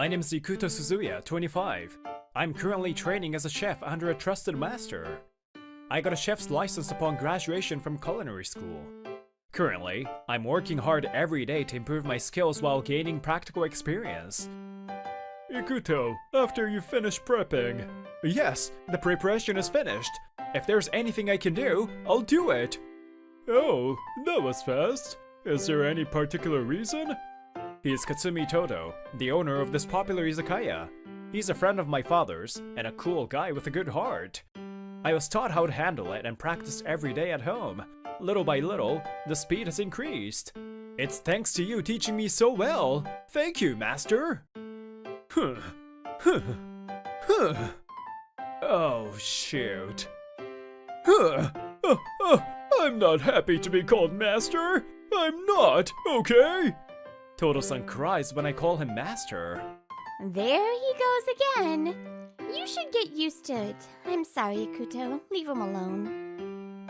My name is Ikuto Suzuya, 25. I'm currently training as a chef under a trusted master. I got a chef's license upon graduation from culinary school. Currently, I'm working hard every day to improve my skills while gaining practical experience. Ikuto, after you finish prepping. Yes, the preparation is finished. If there's anything I can do, I'll do it. Oh, that was fast. Is there any particular reason? He is Katsumi Todo, the owner of this popular izakaya. He's a friend of my father's, and a cool guy with a good heart. I was taught how to handle it and practiced every day at home. Little by little, the speed has increased. It's thanks to you teaching me so well. Thank you, master. Oh, shoot. I'm not happy to be called master. I'm not, okay? Todo-san cries when I call him master. There he goes again. You should get used to it. I'm sorry, Ikuto. Leave him alone.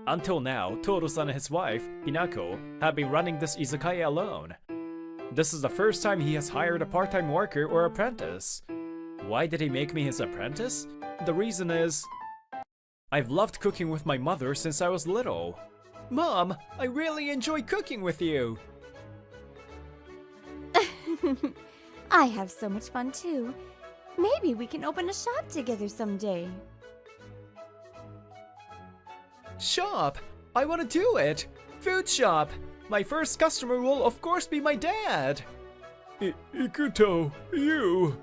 Until now, Todo-san and his wife, Hinako, have been running this izakaya alone. This is the first time he has hired a part-time worker or apprentice. Why did he make me his apprentice? The reason is, I've loved cooking with my mother since I was little. Mom, I really enjoy cooking with you. I have so much fun too. Maybe we can open a shop together someday. Shop? I want to do it! Food shop! My first customer will of course be my dad! Ikuto, you!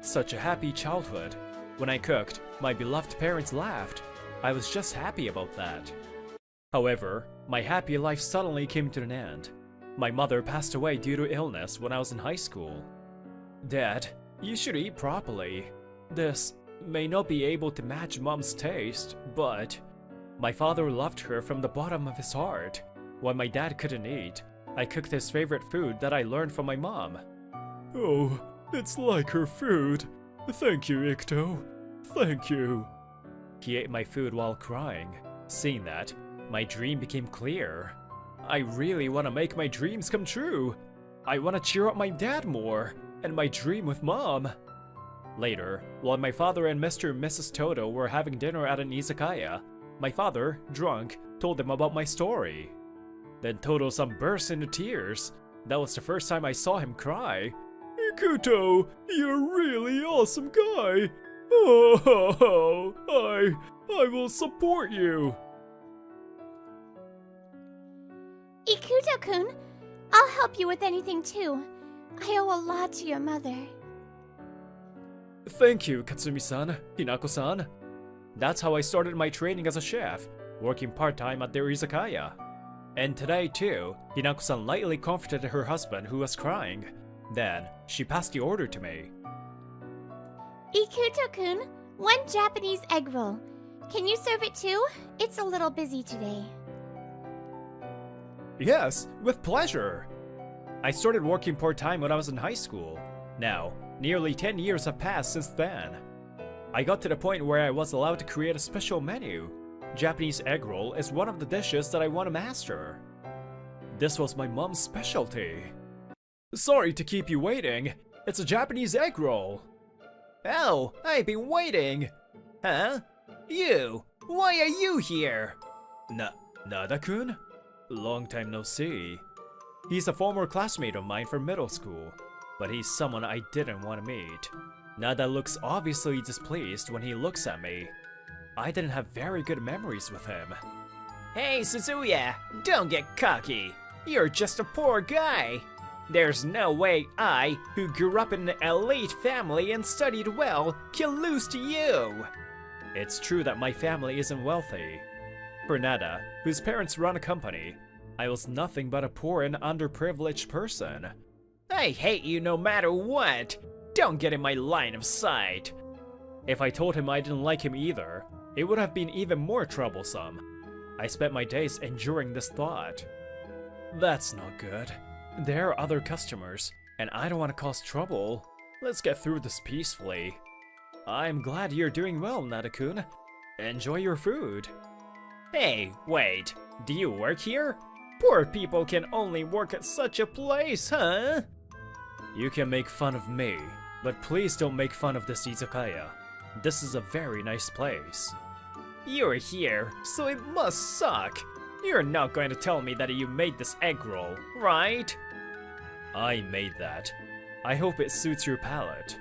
Such a happy childhood. When I cooked, my beloved parents laughed. I was just happy about that. However, my happy life suddenly came to an end. My mother passed away due to illness when I was in high school. Dad, you should eat properly. This may not be able to match Mom's taste, but my father loved her from the bottom of his heart. When my dad couldn't eat, I cooked his favorite food that I learned from my mom. Oh, it's like her food. Thank you, Ikuto. Thank you. He ate my food while crying. Seeing that, my dream became clear. I really want to make my dreams come true. I want to cheer up my dad more, and my dream with Mom. Later, while my father and Mr. and Mrs. Todo were having dinner at an izakaya, my father, drunk, told them about my story. Then Todo-san burst into tears. That was the first time I saw him cry. Ikuto, you're a really awesome guy. Oh, I will support you. Ikuto-kun, I'll help you with anything too. I owe a lot to your mother. Thank you, Katsumi-san, Hinako-san. That's how I started my training as a chef, working part-time at their izakaya. And today too, Hinako-san lightly comforted her husband who was crying. Then, she passed the order to me. Ikuto-kun, one Japanese egg roll. Can you serve it too? It's a little busy today. Yes, with pleasure. I started working part-time when I was in high school. Now, nearly 10 years have passed since then. I got to the point where I was allowed to create a special menu. Japanese egg roll is one of the dishes that I want to master. This was my mom's specialty. Sorry to keep you waiting. It's a Japanese egg roll. Oh, I've been waiting. Huh? You, why are you here? Nada-kun? Long time no see. He's a former classmate of mine from middle school, but he's someone I didn't want to meet. Nada looks obviously displeased when he looks at me. I didn't have very good memories with him. Hey Suzuya, don't get cocky. You're just a poor guy. There's no way I, who grew up in an elite family and studied well, can lose to you. It's true that my family isn't wealthy. For Nada, whose parents run a company, I was nothing but a poor and underprivileged person. I hate you no matter what! Don't get in my line of sight! If I told him I didn't like him either, it would have been even more troublesome. I spent my days enduring this thought. That's not good. There are other customers, and I don't want to cause trouble. Let's get through this peacefully. I'm glad you're doing well, Nada-kun. Enjoy your food. Hey, wait, do you work here? Poor people can only work at such a place, huh? You can make fun of me, but please don't make fun of this izakaya. This is a very nice place. You're here, so it must suck. You're not going to tell me that you made this egg roll, right? I made that. I hope it suits your palate.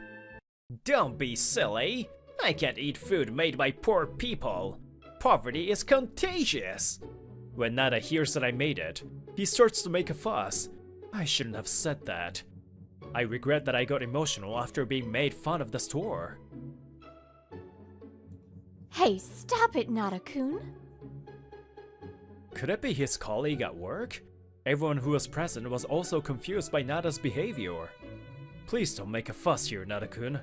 Don't be silly. I can't eat food made by poor people. Poverty is contagious. When Nada hears that I made it, he starts to make a fuss. I shouldn't have said that. I regret that I got emotional after being made fun of the store. Hey, stop it, Nada-kun. Could it be his colleague at work? Everyone who was present was also confused by Nada's behavior. Please don't make a fuss here, Nada-kun.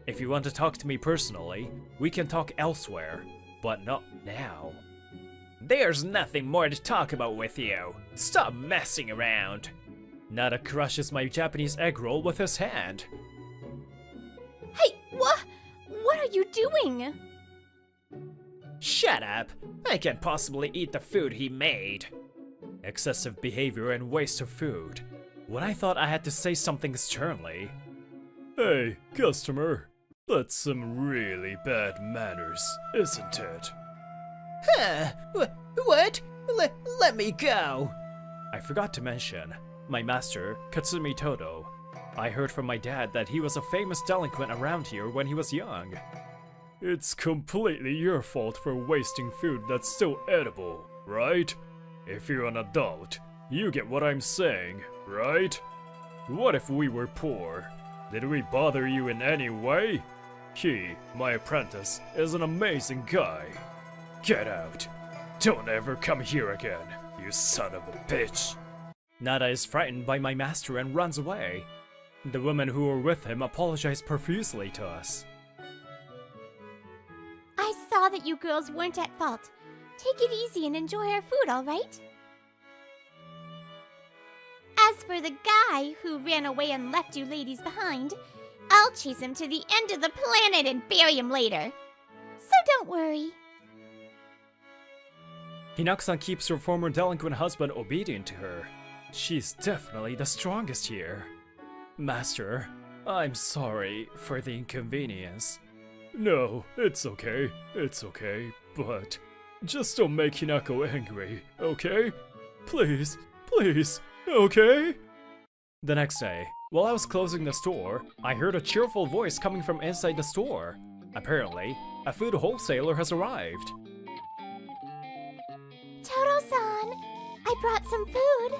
If you want to talk to me personally, we can talk elsewhere, but not now. There's nothing more to talk about with you. Stop messing around. Nada crushes my Japanese egg roll with his hand. Hey, what? What are you doing? Shut up! I can't possibly eat the food he made. Excessive behavior and waste of food. When I thought I had to say something sternly. Hey, customer. That's some really bad manners, isn't it? Huh? What? Let me go! I forgot to mention, my master, Katsumi Todo. I heard from my dad that he was a famous delinquent around here when he was young. It's completely your fault for wasting food that's still edible, right? If you're an adult, you get what I'm saying, right? What if we were poor? Did we bother you in any way? He, my apprentice, is an amazing guy. Get out. Don't ever come here again, you son of a bitch. Nada is frightened by my master and runs away. The women who were with him apologize profusely to us. I saw that you girls weren't at fault. Take it easy and enjoy our food, alright? As for the guy who ran away and left you ladies behind, I'll chase him to the end of the planet and bury him later. So don't worry. Hinako-san keeps her former delinquent husband obedient to her. She's definitely the strongest here. Master, I'm sorry for the inconvenience. No, it's okay, but just don't make Hinako angry, okay? Please, okay? The next day, while I was closing the store, I heard a cheerful voice coming from inside the store. Apparently, a food wholesaler has arrived. Toto-san, I brought some food.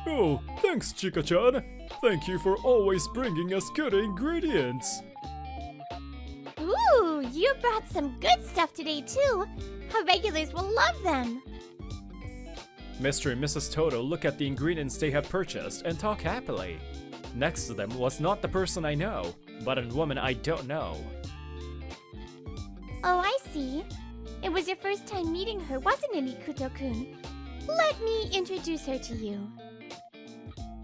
Oh, thanks, Chika-chan. Thank you for always bringing us good ingredients. Ooh, you brought some good stuff today too. Our regulars will love them. Mr. and Mrs. Toto look at the ingredients they have purchased and talk happily. Next to them was not the person I know, but a woman I don't know. Oh, I see. It was your first time meeting her, wasn't it, Ikuto-kun? Let me introduce her to you.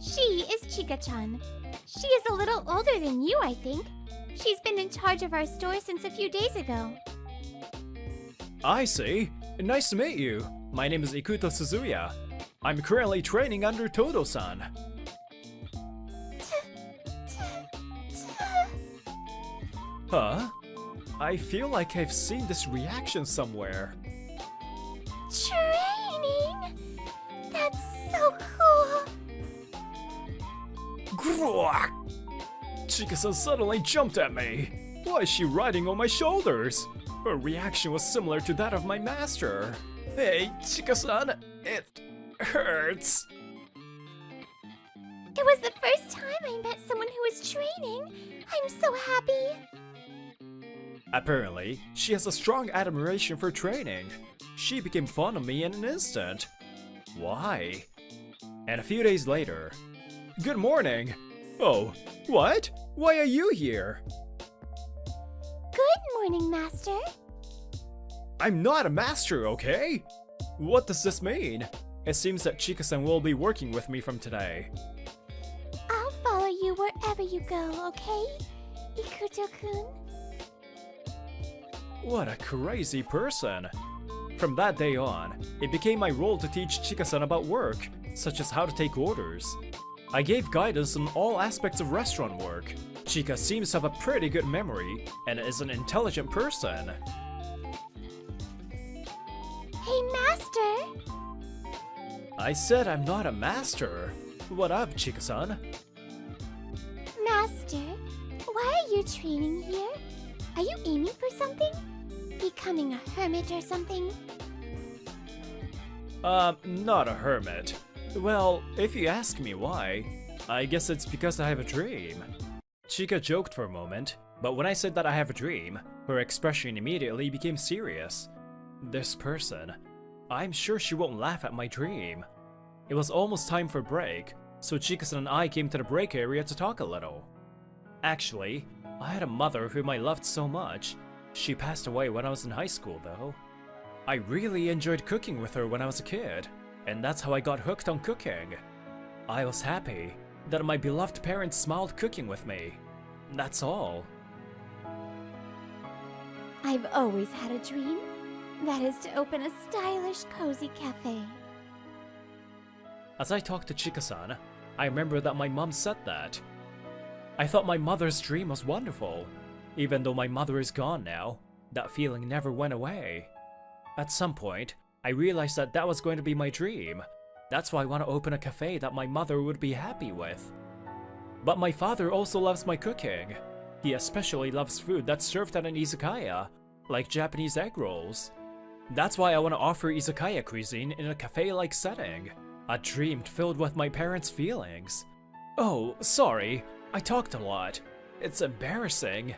She is Chika-chan. She is a little older than you, I think. She's been in charge of our store since a few days ago. I see. Nice to meet you. My name is Ikuto Suzuya. I'm currently training under Todo-san. Huh? I feel like I've seen this reaction somewhere. Training? That's so cool. Grrrr! Chika-san suddenly jumped at me. Why is she riding on my shoulders? Her reaction was similar to that of my master. Hey, Chika-san, it hurts. It was the first time I met someone who was training. I'm so happy. Apparently, she has a strong admiration for training. She became fond of me in an instant. Why? And a few days later... Good morning! Oh, what? Why are you here? Good morning, Master. I'm not a master, okay? What does this mean? It seems that Chika-san will be working with me from today. I'll follow you wherever you go, okay? Ikuto-kun? What a crazy person! From that day on, it became my role to teach Chika-san about work, such as how to take orders. I gave guidance on all aspects of restaurant work. Chika seems to have a pretty good memory and is an intelligent person. Hey, Master! I said I'm not a master. What up, Chika-san? Master, why are you training here? Are you aiming for something? Becoming a hermit or something? Not a hermit. Well, if you ask me why, I guess it's because I have a dream. Chika joked for a moment, but when I said that I have a dream, her expression immediately became serious. This person, I'm sure she won't laugh at my dream. It was almost time for break, so Chika-san and I came to the break area to talk a little. Actually, I had a mother whom I loved so much. She passed away when I was in high school, though. I really enjoyed cooking with her when I was a kid, and that's how I got hooked on cooking. I was happy that my beloved parents smiled cooking with me. That's all. I've always had a dream. That is to open a stylish, cozy cafe. As I talked to Chika-san, I remember that my mom said that. I thought my mother's dream was wonderful. Even though my mother is gone now, that feeling never went away. At some point, I realized that that was going to be my dream. That's why I want to open a cafe that my mother would be happy with. But my father also loves my cooking. He especially loves food that's served at an izakaya, like Japanese egg rolls. That's why I want to offer izakaya cuisine in a cafe-like setting. A dream filled with my parents' feelings. Oh, sorry, I talked a lot. It's embarrassing.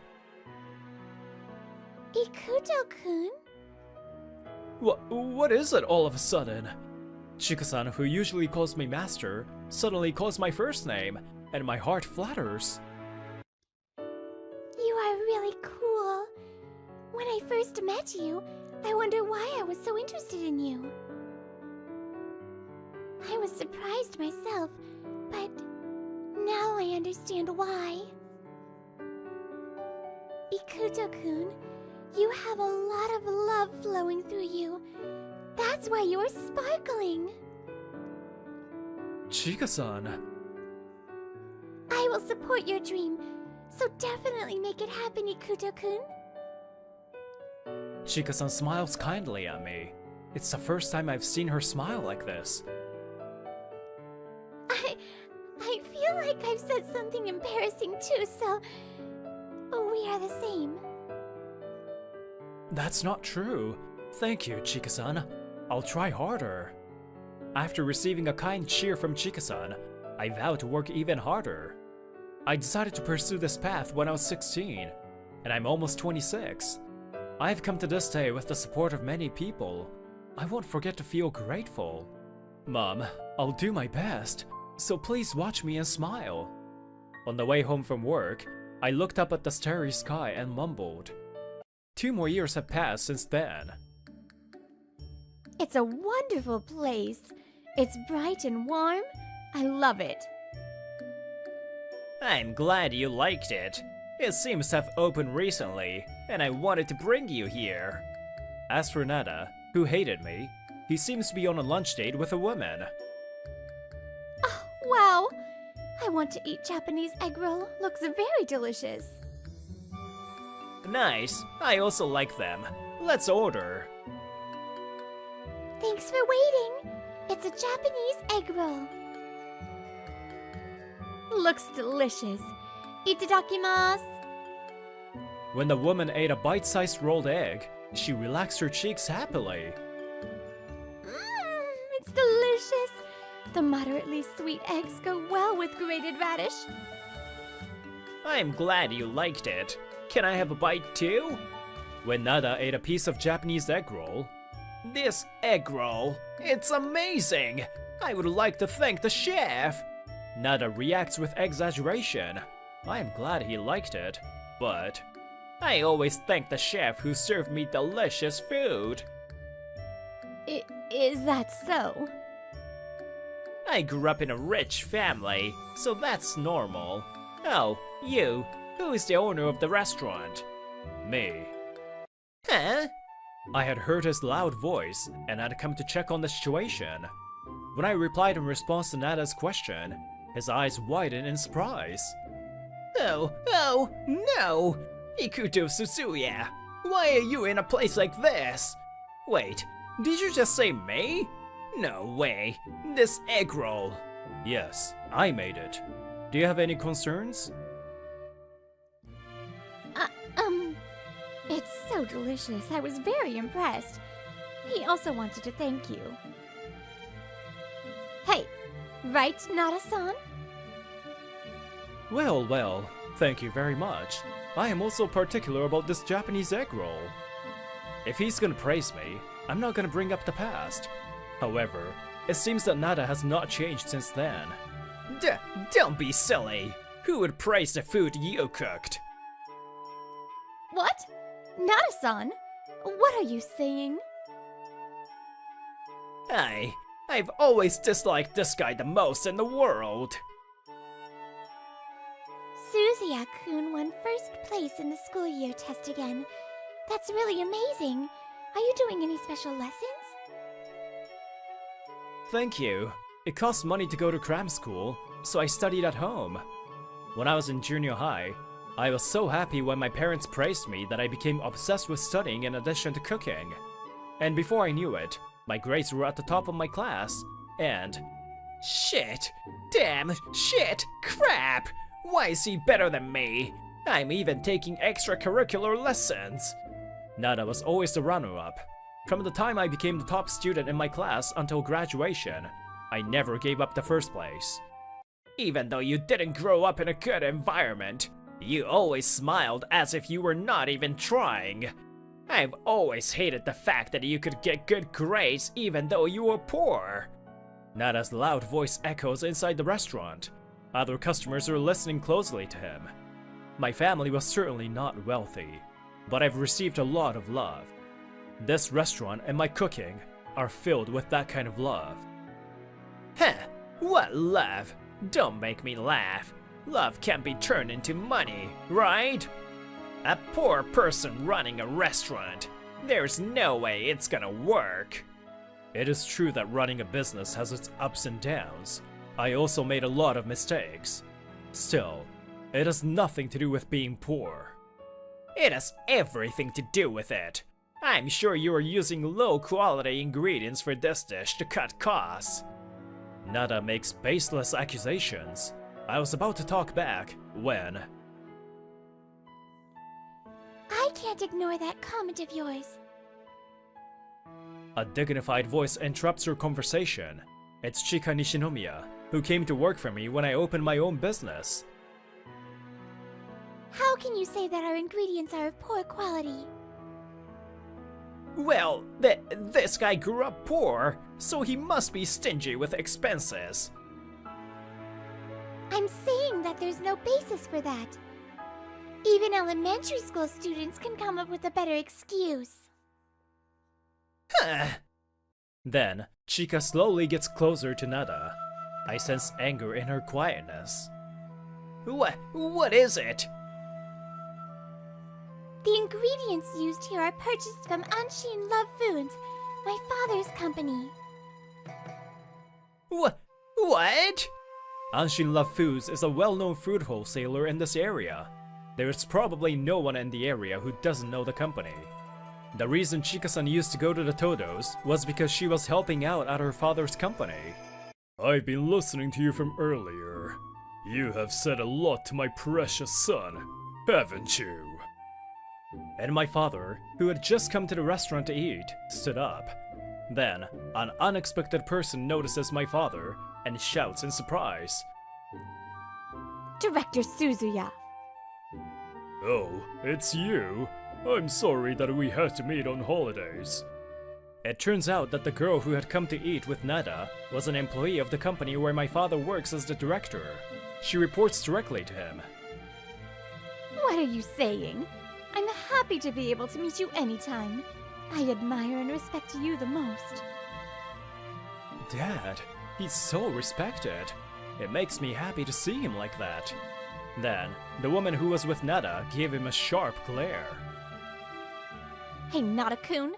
Ikuto-kun? What is it all of a sudden? Chika-san, who usually calls me master, suddenly calls my first name, and my heart flatters. You are really cool. When I first met you, I wondered why I was so interested in you. I was surprised myself, but now I understand why. Ikuto-kun, you have a lot of love flowing through you. That's why you're sparkling. Chika-san. I will support your dream, so definitely make it happen, Ikuto-kun. Chika-san smiles kindly at me. It's the first time I've seen her smile like this. I feel like I've said something embarrassing too, so we are the same. That's not true. Thank you, Chika-san. I'll try harder. After receiving a kind cheer from Chika-san, I vowed to work even harder. I decided to pursue this path when I was 16, and I'm almost 26. I've come to this day with the support of many people. I won't forget to feel grateful. Mom, I'll do my best, so please watch me and smile. On the way home from work, I looked up at the starry sky and mumbled. 2 more years have passed since then. It's a wonderful place. It's bright and warm. I love it. I'm glad you liked it. It seems to have opened recently, and I wanted to bring you here. As for Nada, who hated me, he seems to be on a lunch date with a woman. Oh, wow. I want to eat Japanese egg roll. Looks very delicious. Nice, I also like them. Let's order. Thanks for waiting. It's a Japanese egg roll. Looks delicious. Itadakimasu. When the woman ate a bite-sized rolled egg, she relaxed her cheeks happily. It's delicious. The moderately sweet eggs go well with grated radish. I'm glad you liked it. Can I have a bite too? When Nada ate a piece of Japanese egg roll, this egg roll, it's amazing! I would like to thank the chef! Nada reacts with exaggeration. I am glad he liked it, but I always thank the chef who served me delicious food. Is that so? I grew up in a rich family, so that's normal. Oh, you, who is the owner of the restaurant? Me. Huh? I had heard his loud voice and had come to check on the situation. When I replied in response to Nada's question, His eyes widen in surprise. Oh, no! Ikuto Suzuya, why are you in a place like this? Wait, did you just say me? No way, this egg roll. Yes, I made it. Do you have any concerns? It's so delicious. I was very impressed. He also wanted to thank you. Hey, right, Nada-san? Well, thank you very much. I am also particular about this Japanese egg roll. If he's gonna praise me, I'm not gonna bring up the past. However, it seems that Nada has not changed since then. Don't be silly. Who would praise the food you cooked? What? Nada-san? What are you saying? I've always disliked this guy the most in the world. Suzuya-kun won first place in the school year test again. That's really amazing. Are you doing any special lessons? Thank you. It costs money to go to cram school, so I studied at home. When I was in junior high, I was so happy when my parents praised me that I became obsessed with studying in addition to cooking. And before I knew it, my grades were at the top of my class, and... Shit! Damn! Shit! Crap! Why is he better than me? I'm even taking extracurricular lessons. Nada was always the runner-up. From the time I became the top student in my class until graduation, I never gave up the first place. Even though you didn't grow up in a good environment, you always smiled as if you were not even trying. I've always hated the fact that you could get good grades even though you were poor. Nada's loud voice echoes inside the restaurant. Other customers are listening closely to him. My family was certainly not wealthy, but I've received a lot of love. This restaurant and my cooking are filled with that kind of love. Huh, what love? Don't make me laugh. Love can't be turned into money, right? A poor person running a restaurant. There's no way it's gonna work. It is true that running a business has its ups and downs. I also made a lot of mistakes. Still, it has nothing to do with being poor. It has everything to do with it. I'm sure you are using low-quality ingredients for this dish to cut costs. Nada makes baseless accusations. I was about to talk back when... I can't ignore that comment of yours. A dignified voice interrupts her conversation. It's Chika Nishinomiya, who came to work for me when I opened my own business. How can you say that our ingredients are of poor quality? Well, this guy grew up poor, so he must be stingy with expenses. I'm saying that there's no basis for that. Even elementary school students can come up with a better excuse. Huh. Then, Chika slowly gets closer to Nada. I sense anger in her quietness. What is it? The ingredients used here are purchased from Anshin Love Foods, my father's company. What? Anshin Love Foods is a well-known food wholesaler in this area. There is probably no one in the area who doesn't know the company. The reason Chika-san used to go to the Todos was because she was helping out at her father's company. I've been listening to you from earlier. You have said a lot to my precious son, haven't you? And my father, who had just come to the restaurant to eat, stood up. Then, an unexpected person notices my father and shouts in surprise. Director Suzuya. Oh, it's you? I'm sorry that we had to meet on holidays. It turns out that the girl who had come to eat with Nada was an employee of the company where my father works as the director. She reports directly to him. What are you saying? I'm happy to be able to meet you anytime. I admire and respect you the most. Dad, he's so respected. It makes me happy to see him like that. Then, the woman who was with Nada gave him a sharp glare. Hey, Nada-kun.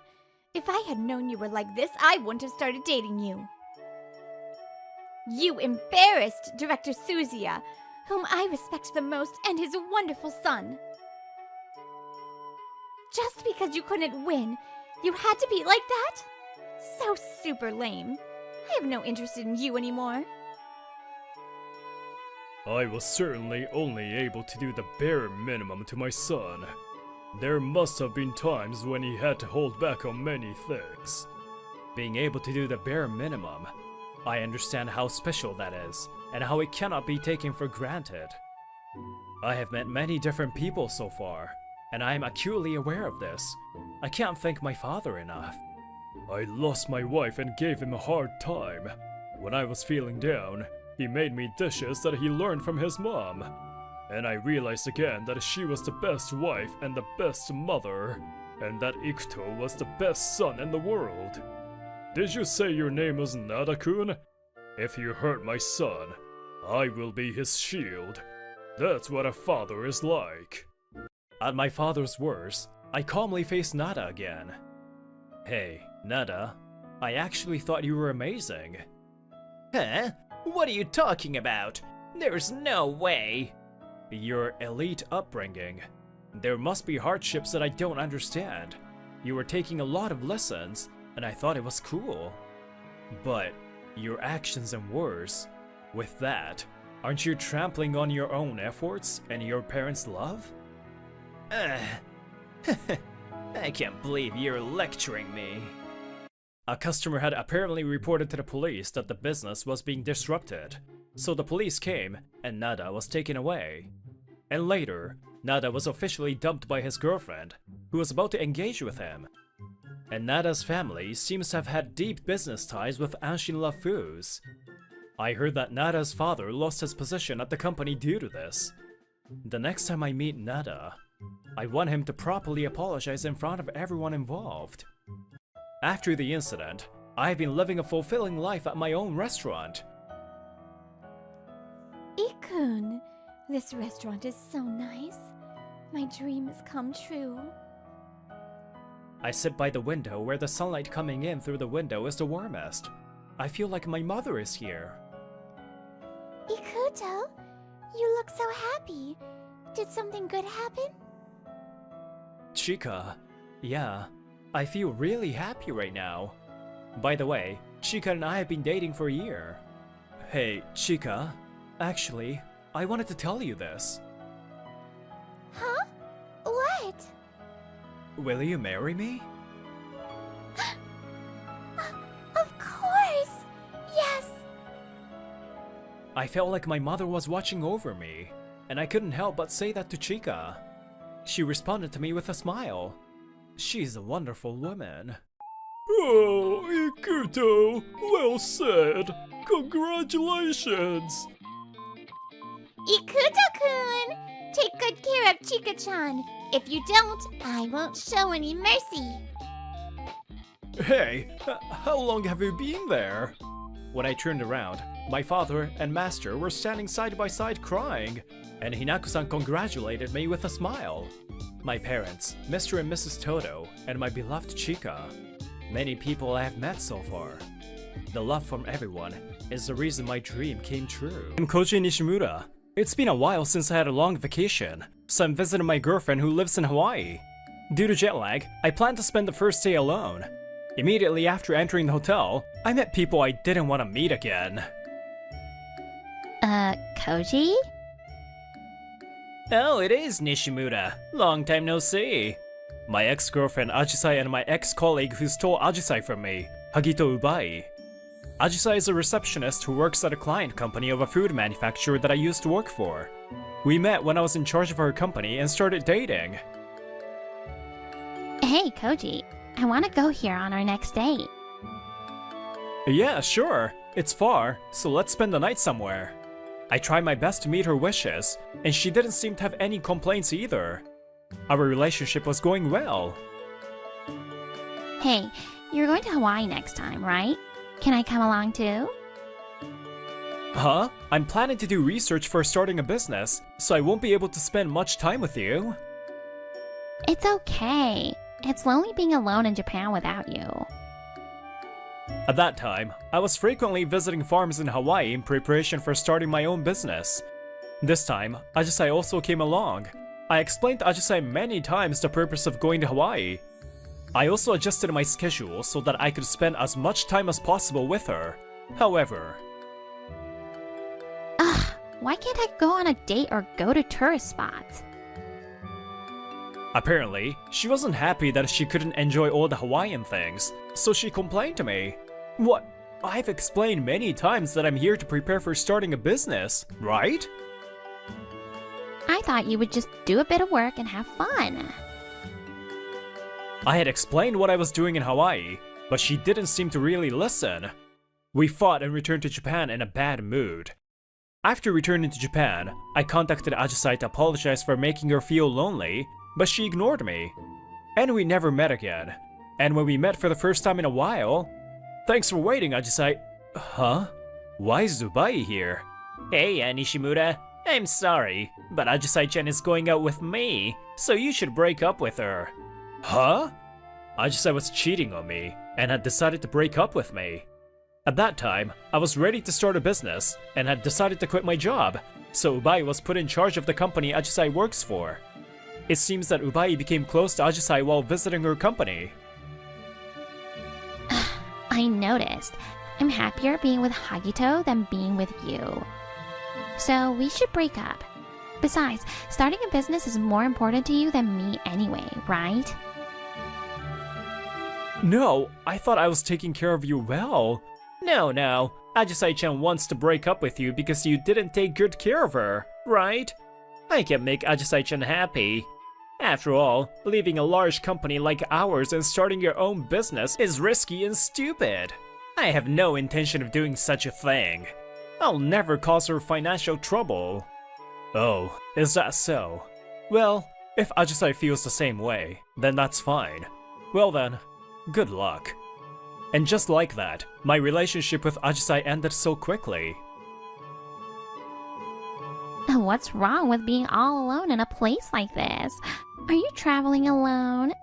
If I had known you were like this, I wouldn't have started dating you. You embarrassed Director Suzuya, whom I respect the most, and his wonderful son. Just because you couldn't win, you had to be like that? So super lame. I have no interest in you anymore. I was certainly only able to do the bare minimum to my son. There must have been times when he had to hold back on many things. Being able to do the bare minimum, I understand how special that is, and how it cannot be taken for granted. I have met many different people so far, and I am acutely aware of this. I can't thank my father enough. I lost my wife and gave him a hard time. When I was feeling down, he made me dishes that he learned from his mom. And I realized again that she was the best wife and the best mother, and that Ikuto was the best son in the world. Did you say your name was Nada-kun? If you hurt my son, I will be his shield. That's what a father is like. At my father's words, I calmly faced Nada again. Hey, Nada, I actually thought you were amazing. Huh? What are you talking about? There's no way. Your elite upbringing. There must be hardships that I don't understand. You were taking a lot of lessons, and I thought it was cool. But your actions and words, with that, aren't you trampling on your own efforts and your parents' love? I can't believe you're lecturing me. A customer had apparently reported to the police that the business was being disrupted, so the police came and Nada was taken away. And later, Nada was officially dumped by his girlfriend, who was about to engage with him. And Nada's family seems to have had deep business ties with Anshin Lafoo's. I heard that Nada's father lost his position at the company due to this. The next time I meet Nada, I want him to properly apologize in front of everyone involved. After the incident, I have been living a fulfilling life at my own restaurant. Ikun, this restaurant is so nice. My dream has come true. I sit by the window where the sunlight coming in through the window is the warmest. I feel like my mother is here. Ikuto, you look so happy. Did something good happen? Chika, yeah, I feel really happy right now. By the way, Chika and I have been dating for a year. Hey, Chika, actually, I wanted to tell you this. Huh? What? Will you marry me? Of course! Yes! I felt like my mother was watching over me, and I couldn't help but say that to Chika. She responded to me with a smile. She's a wonderful woman. Oh, Ikuto, well said. Congratulations. Ikuto-kun! Take good care of Chika-chan. If you don't, I won't show any mercy. Hey, how long have you been there? When I turned around, my father and master were standing side by side crying, and Hinako-san congratulated me with a smile. My parents, Mr. and Mrs. Toto, and my beloved Chika. Many people I have met so far. The love from everyone is the reason my dream came true. I'm Koji Nishimura. It's been a while since I had a long vacation, so I'm visiting my girlfriend who lives in Hawaii. Due to jet lag, I plan to spend the first day alone. Immediately after entering the hotel, I met people I didn't want to meet again. Koji? Oh, it is Nishimura. Long time no see. My ex-girlfriend Ajisai and my ex-colleague who stole Ajisai from me, Hagito Ubai. Ajisai is a receptionist who works at a client company of a food manufacturer that I used to work for. We met when I was in charge of her company and started dating. Hey, Koji. I want to go here on our next date. Yeah, sure. It's far, so let's spend the night somewhere. I tried my best to meet her wishes, and she didn't seem to have any complaints either. Our relationship was going well. Hey, you're going to Hawaii next time, right? Can I come along too? Huh? I'm planning to do research for starting a business, so I won't be able to spend much time with you. It's okay. It's lonely being alone in Japan without you. At that time, I was frequently visiting farms in Hawaii in preparation for starting my own business. This time, Ajisai also came along. I explained to Ajisai many times the purpose of going to Hawaii. I also adjusted my schedule so that I could spend as much time as possible with her. However... Ugh, why can't I go on a date or go to tourist spots? Apparently, she wasn't happy that she couldn't enjoy all the Hawaiian things, so she complained to me. What? I've explained many times that I'm here to prepare for starting a business, right? I thought you would just do a bit of work and have fun. I had explained what I was doing in Hawaii, but she didn't seem to really listen. We fought and returned to Japan in a bad mood. After returning to Japan, I contacted Ajisai to apologize for making her feel lonely, but she ignored me. And we never met again. And when we met for the first time in a while... Thanks for waiting, Ajisai. Huh? Why is Zubai here? Hey, Nishimura. I'm sorry, but Ajisai-chan is going out with me, so you should break up with her. Huh? Ajisai was cheating on me, and had decided to break up with me. At that time, I was ready to start a business, and had decided to quit my job, so Ubai was put in charge of the company Ajisai works for. It seems that Ubai became close to Ajisai while visiting her company. I noticed. I'm happier being with Hagito than being with you. So we should break up. Besides, starting a business is more important to you than me anyway, right? No, I thought I was taking care of you well. No, Ajisai-chan wants to break up with you because you didn't take good care of her, right? I can make Ajisai-chan happy. After all, leaving a large company like ours and starting your own business is risky and stupid. I have no intention of doing such a thing. I'll never cause her financial trouble. Oh, is that so? Well, if Ajisai feels the same way, then that's fine. Well then, good luck. And just like that, my relationship with Ajisai ended so quickly. What's wrong with being all alone in a place like this? Are you traveling alone?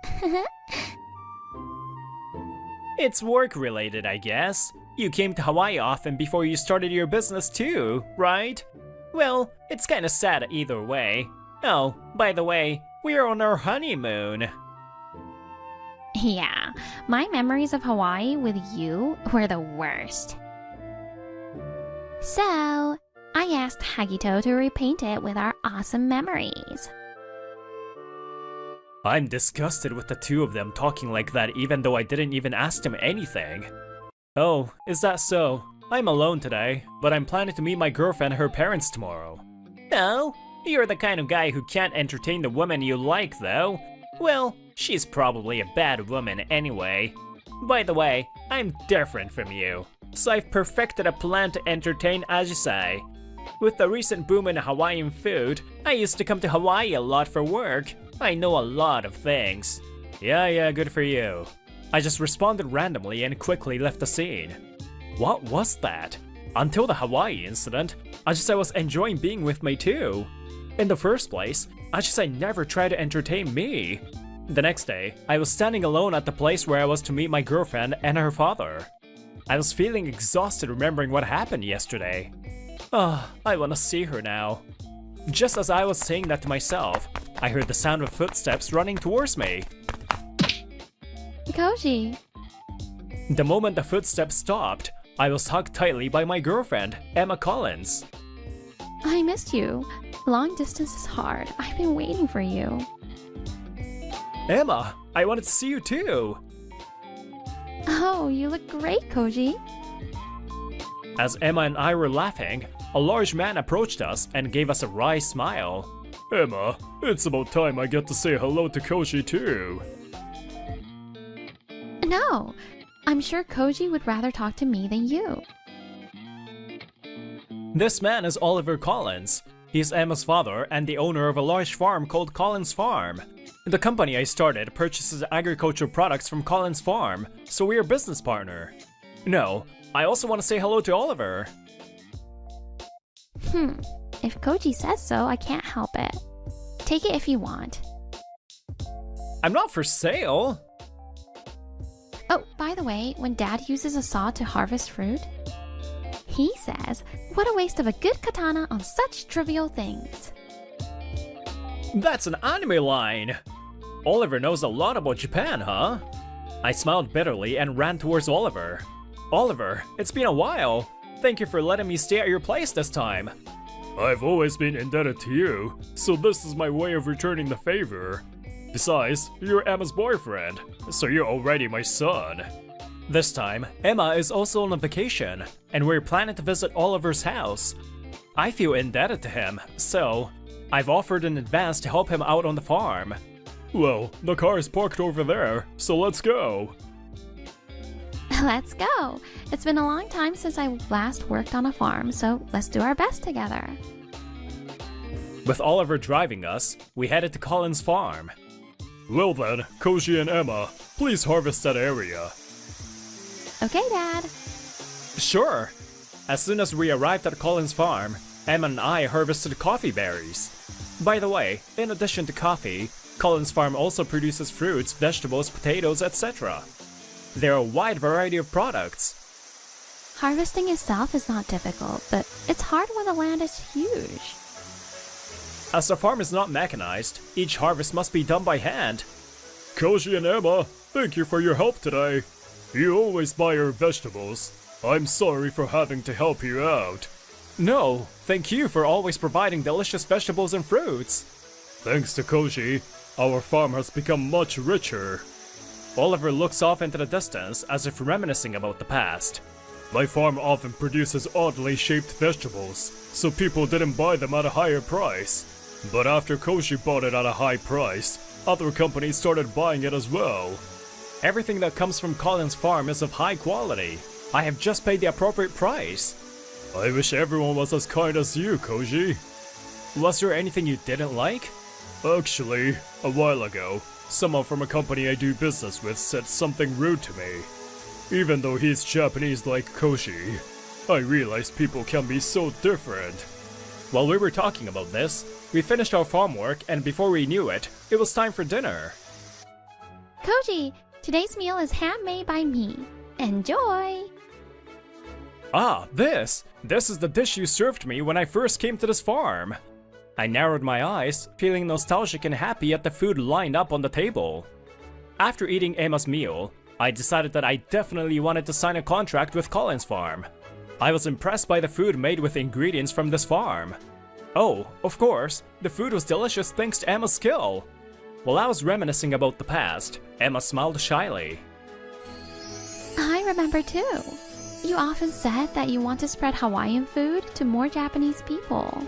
It's work-related, I guess. You came to Hawaii often before you started your business too, right? Well, it's kinda sad either way. Oh, by the way, we're on our honeymoon. Yeah, my memories of Hawaii with you were the worst. So, I asked Hagito to repaint it with our awesome memories. I'm disgusted with the two of them talking like that even though I didn't even ask them anything. Oh, is that so? I'm alone today, but I'm planning to meet my girlfriend and her parents tomorrow. Oh, you're the kind of guy who can't entertain the woman you like, though. Well, she's probably a bad woman anyway. By the way, I'm different from you, so I've perfected a plan to entertain Ajisai. With the recent boom in Hawaiian food, I used to come to Hawaii a lot for work. I know a lot of things. Yeah, good for you. I just responded randomly and quickly left the scene. What was that? Until the Hawaii incident, Ajisai was enjoying being with me too. In the first place, Ajisai never tried to entertain me. The next day, I was standing alone at the place where I was to meet my girlfriend and her father. I was feeling exhausted remembering what happened yesterday. I wanna see her now. Just as I was saying that to myself, I heard the sound of footsteps running towards me. Koji. The moment the footsteps stopped, I was hugged tightly by my girlfriend, Emma Collins. I missed you. Long distance is hard. I've been waiting for you. Emma, I wanted to see you too. Oh, you look great, Koji. As Emma and I were laughing, a large man approached us and gave us a wry smile. Emma, it's about time I get to say hello to Koji too. No, I'm sure Koji would rather talk to me than you. This man is Oliver Collins. He's Emma's father and the owner of a large farm called Collins Farm. The company I started purchases agricultural products from Collins Farm, so we're a business partner. No, I also want to say hello to Oliver. If Koji says so, I can't help it. Take it if you want. I'm not for sale. Oh, by the way, when Dad uses a saw to harvest fruit, he says, "What a waste of a good katana on such trivial things." That's an anime line! Oliver knows a lot about Japan, huh? I smiled bitterly and ran towards Oliver. Oliver, it's been a while. Thank you for letting me stay at your place this time. I've always been indebted to you, so this is my way of returning the favor. Besides, you're Emma's boyfriend, so you're already my son. This time, Emma is also on a vacation, and we're planning to visit Oliver's house. I feel indebted to him, so I've offered in advance to help him out on the farm. Well, the car is parked over there, so let's go. Let's go. It's been a long time since I last worked on a farm, so let's do our best together. With Oliver driving us, we headed to Colin's farm. Well then, Koji and Emma, please harvest that area. Okay, Dad. Sure. As soon as we arrived at Colin's farm, Emma and I harvested coffee berries. By the way, in addition to coffee, Colin's farm also produces fruits, vegetables, potatoes, etc. There are a wide variety of products. Harvesting itself is not difficult, but it's hard when the land is huge. As the farm is not mechanized, each harvest must be done by hand. Koji and Emma, thank you for your help today. You always buy our vegetables. I'm sorry for having to help you out. No, thank you for always providing delicious vegetables and fruits. Thanks to Koji, our farm has become much richer. Oliver looks off into the distance as if reminiscing about the past. My farm often produces oddly shaped vegetables, so people didn't buy them at a higher price. But after Koji bought it at a high price, other companies started buying it as well. Everything that comes from Colin's farm is of high quality. I have just paid the appropriate price. I wish everyone was as kind as you, Koji. Was there anything you didn't like? Actually, a while ago, someone from a company I do business with said something rude to me. Even though he's Japanese like Koji, I realized people can be so different. While we were talking about this, we finished our farm work, and before we knew it, it was time for dinner. Koji, today's meal is handmade by me. Enjoy! Ah, this is the dish you served me when I first came to this farm. I narrowed my eyes, feeling nostalgic and happy at the food lined up on the table. After eating Emma's meal, I decided that I definitely wanted to sign a contract with Colin's farm. I was impressed by the food made with ingredients from this farm. Oh, of course, the food was delicious thanks to Emma's skill. While I was reminiscing about the past, Emma smiled shyly. I remember too. You often said that you want to spread Hawaiian food to more Japanese people.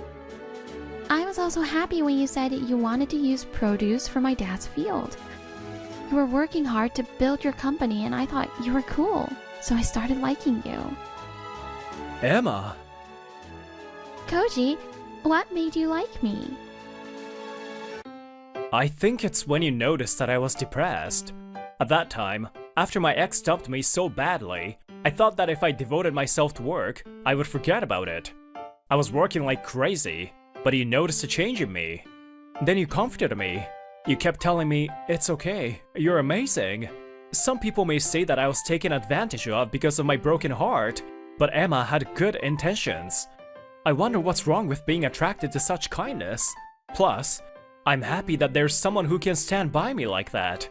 I was also happy when you said you wanted to use produce from my dad's field. You were working hard to build your company and I thought you were cool, so I started liking you. Emma! Koji, what made you like me? I think it's when you noticed that I was depressed. At that time, after my ex dumped me so badly, I thought that if I devoted myself to work, I would forget about it. I was working like crazy, but you noticed a change in me. Then you comforted me. You kept telling me, it's okay, you're amazing. Some people may say that I was taken advantage of because of my broken heart, but Emma had good intentions. I wonder what's wrong with being attracted to such kindness. Plus, I'm happy that there's someone who can stand by me like that.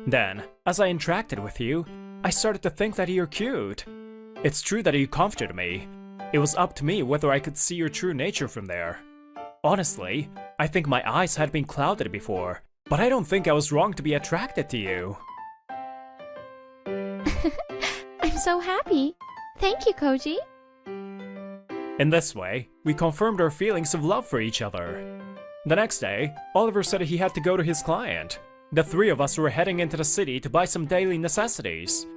Then, as I interacted with you, I started to think that you're cute. It's true that you comforted me. It was up to me whether I could see your true nature from there. Honestly, I think my eyes had been clouded before, but I don't think I was wrong to be attracted to you. I'm so happy. Thank you, Koji. In this way, we confirmed our feelings of love for each other. The next day, Oliver said he had to go to his client. The three of us were heading into the city to buy some daily necessities.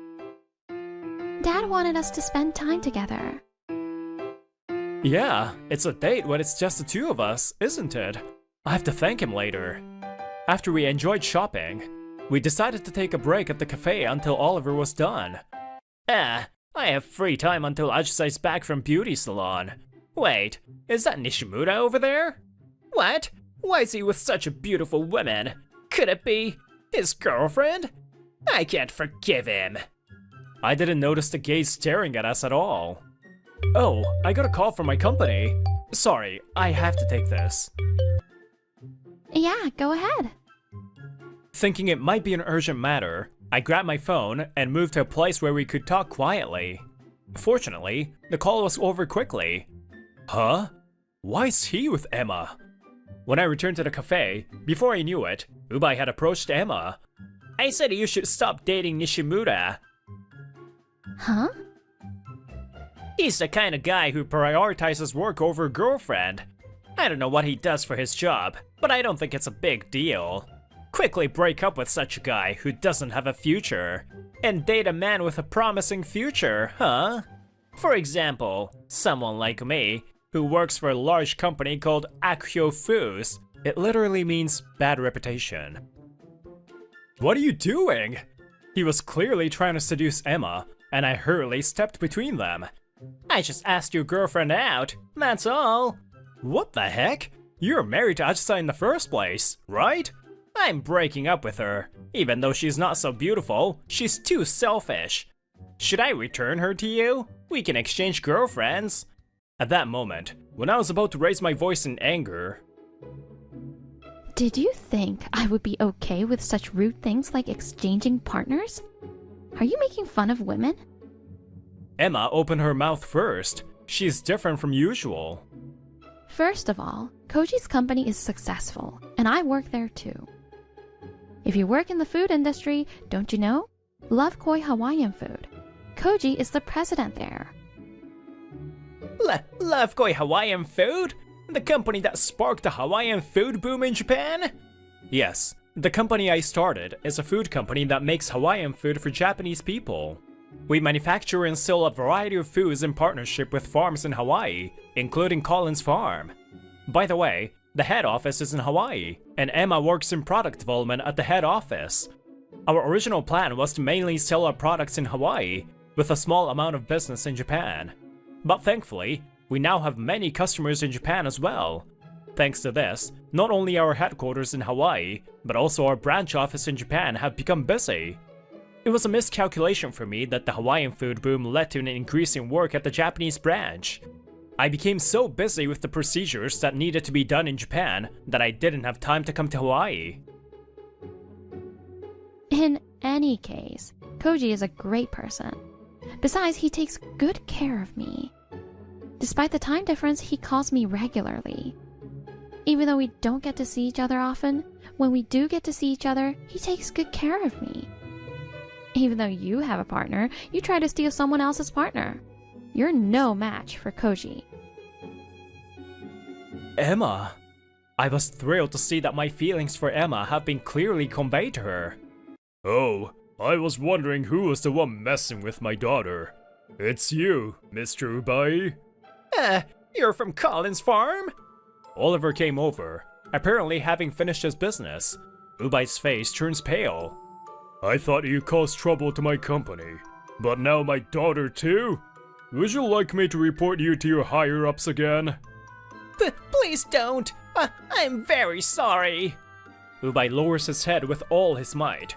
Dad wanted us to spend time together. Yeah, it's a date when it's just the two of us, isn't it? I have to thank him later. After we enjoyed shopping, we decided to take a break at the cafe until Oliver was done. I have free time until Ajisai's back from beauty salon. Wait, is that Nishimura over there? What? Why is he with such a beautiful woman? Could it be his girlfriend? I can't forgive him. I didn't notice the gaze staring at us at all. Oh, I got a call from my company. Sorry, I have to take this. Yeah, go ahead. Thinking it might be an urgent matter, I grabbed my phone and moved to a place where we could talk quietly. Fortunately, the call was over quickly. Huh? Why is he with Emma? When I returned to the cafe, before I knew it, Ubai had approached Emma. I said you should stop dating Nishimura. Huh? He's the kind of guy who prioritizes work over girlfriend. I don't know what he does for his job, but I don't think it's a big deal. Quickly break up with such a guy who doesn't have a future, and date a man with a promising future, huh? For example, someone like me, who works for a large company called Akyo Foods. It literally means bad reputation. What are you doing? He was clearly trying to seduce Emma, and I hurriedly stepped between them. I just asked your girlfriend out, that's all. What the heck? You're married to Ajisa in the first place, right? I'm breaking up with her. Even though she's not so beautiful, she's too selfish. Should I return her to you? We can exchange girlfriends. At that moment, when I was about to raise my voice in anger... Did you think I would be okay with such rude things like exchanging partners? Are you making fun of women? Emma opened her mouth first. She's different from usual. First of all, Koji's company is successful, and I work there too. If you work in the food industry, don't you know? Love Koi Hawaiian food. Koji is the president there. Love Koi Hawaiian food? The company that sparked the Hawaiian food boom in Japan? Yes, the company I started is a food company that makes Hawaiian food for Japanese people. We manufacture and sell a variety of foods in partnership with farms in Hawaii, including Collins Farm. By the way, the head office is in Hawaii, and Emma works in product development at the head office. Our original plan was to mainly sell our products in Hawaii, with a small amount of business in Japan. But thankfully, we now have many customers in Japan as well. Thanks to this, not only our headquarters in Hawaii, but also our branch office in Japan have become busy. It was a miscalculation for me that the Hawaiian food boom led to an increase in work at the Japanese branch. I became so busy with the procedures that needed to be done in Japan that I didn't have time to come to Hawaii. In any case, Koji is a great person. Besides, he takes good care of me. Despite the time difference, he calls me regularly. Even though we don't get to see each other often, when we do get to see each other, he takes good care of me. Even though you have a partner, you try to steal someone else's partner. You're no match for Koji. Emma! I was thrilled to see that my feelings for Emma have been clearly conveyed to her. Oh, I was wondering who was the one messing with my daughter. It's you, Mr. Ubai. You're from Collins Farm? Oliver came over, apparently having finished his business. Ubai's face turns pale. I thought you caused trouble to my company, but now my daughter too? Would you like me to report you to your higher-ups again? Please don't! I'm very sorry! Ubai lowers his head with all his might.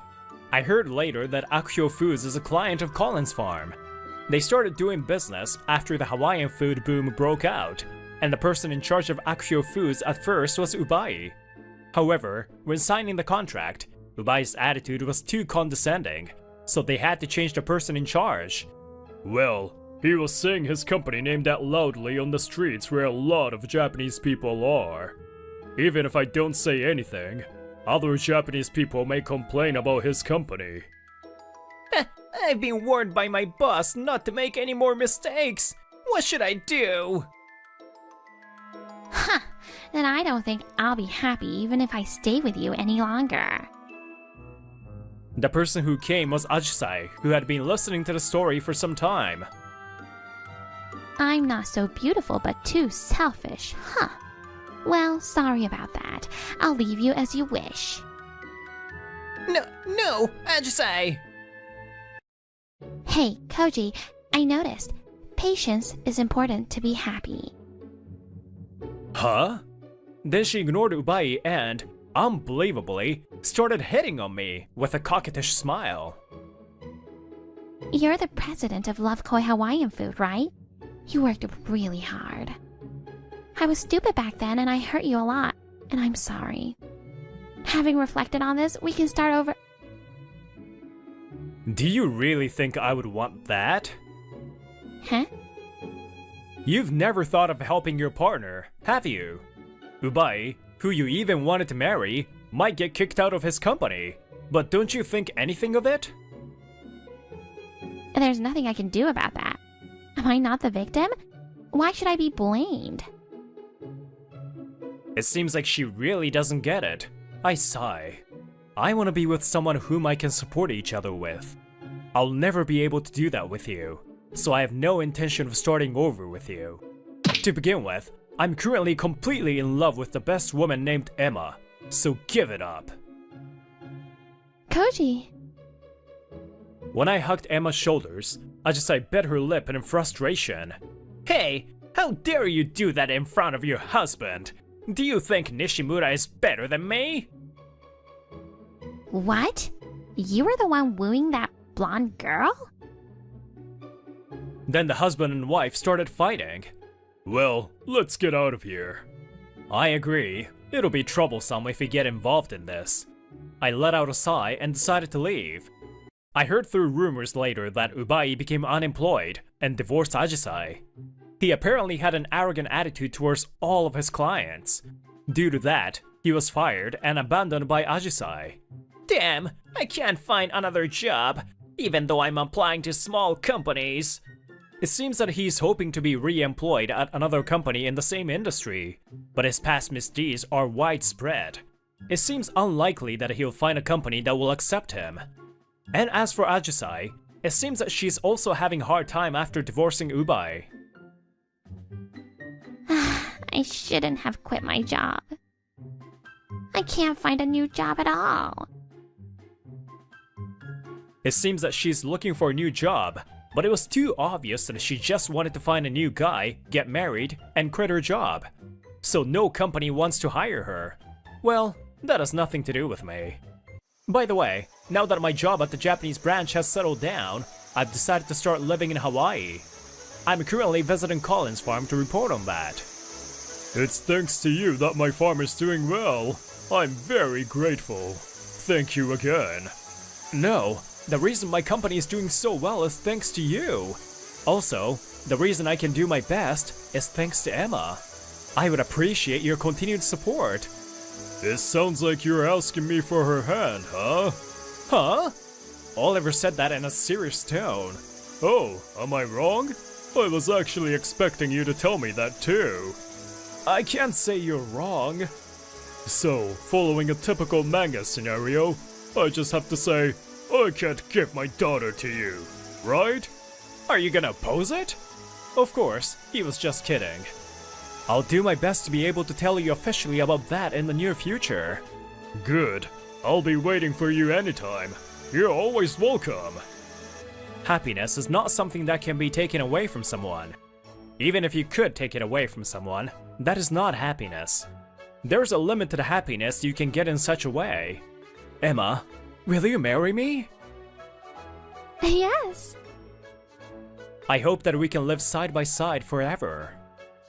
I heard later that Akyo Foods is a client of Collins Farm. They started doing business after the Hawaiian food boom broke out, and the person in charge of Akyo Foods at first was Ubai. However, when signing the contract, Ubai's attitude was too condescending, so they had to change the person in charge. Well, he was saying his company name that loudly on the streets where a lot of Japanese people are. Even if I don't say anything, other Japanese people may complain about his company. I've been warned by my boss not to make any more mistakes. What should I do? Huh, then I don't think I'll be happy even if I stay with you any longer. The person who came was Ajisai, who had been listening to the story for some time. I'm not so beautiful but too selfish, huh? Well, sorry about that. I'll leave you as you wish. No, Ajisai! Hey, Koji, I noticed. Patience is important to be happy. Huh? Then she ignored Ubai and, unbelievably, started hitting on me with a coquettish smile. You're the president of Love Koi Hawaiian Food, right? You worked really hard. I was stupid back then and I hurt you a lot, and I'm sorry. Having reflected on this, we can start over. Do you really think I would want that? Huh? You've never thought of helping your partner, have you? Ubai, who you even wanted to marry, might get kicked out of his company. But don't you think anything of it? There's nothing I can do about that. Am I not the victim? Why should I be blamed? It seems like she really doesn't get it. I sigh. I want to be with someone whom I can support each other with. I'll never be able to do that with you, so I have no intention of starting over with you. To begin with, I'm currently completely in love with the best woman named Emma, so give it up. Koji. When I hugged Emma's shoulders, I bit her lip in frustration. Hey, how dare you do that in front of your husband? Do you think Nishimura is better than me? What? You were the one wooing that blonde girl? Then the husband and wife started fighting. Well, let's get out of here. I agree. It'll be troublesome if we get involved in this. I let out a sigh and decided to leave. I heard through rumors later that Ubai became unemployed and divorced Ajisai. He apparently had an arrogant attitude towards all of his clients. Due to that, he was fired and abandoned by Ajisai. Damn, I can't find another job, even though I'm applying to small companies. It seems that he's hoping to be re-employed at another company in the same industry, but his past misdeeds are widespread. It seems unlikely that he'll find a company that will accept him. And as for Ajisai, it seems that she's also having a hard time after divorcing Ubai. I shouldn't have quit my job. I can't find a new job at all. It seems that she's looking for a new job, but it was too obvious that she just wanted to find a new guy, get married, and quit her job. So no company wants to hire her. Well, that has nothing to do with me. By the way, now that my job at the Japanese branch has settled down, I've decided to start living in Hawaii. I'm currently visiting Colin's farm to report on that. It's thanks to you that my farm is doing well. I'm very grateful. Thank you again. No, the reason my company is doing so well is thanks to you. Also, the reason I can do my best is thanks to Emma. I would appreciate your continued support. It sounds like you're asking me for her hand, huh? Huh? Oliver said that in a serious tone. Oh, am I wrong? I was actually expecting you to tell me that too. I can't say you're wrong. So, following a typical manga scenario, I just have to say, I can't give my daughter to you, right? Are you gonna oppose it? Of course, he was just kidding. I'll do my best to be able to tell you officially about that in the near future. Good. I'll be waiting for you anytime. You're always welcome. Happiness is not something that can be taken away from someone. Even if you could take it away from someone, that is not happiness. There's a limit to the happiness you can get in such a way. Emma, will you marry me? Yes. I hope that we can live side by side forever.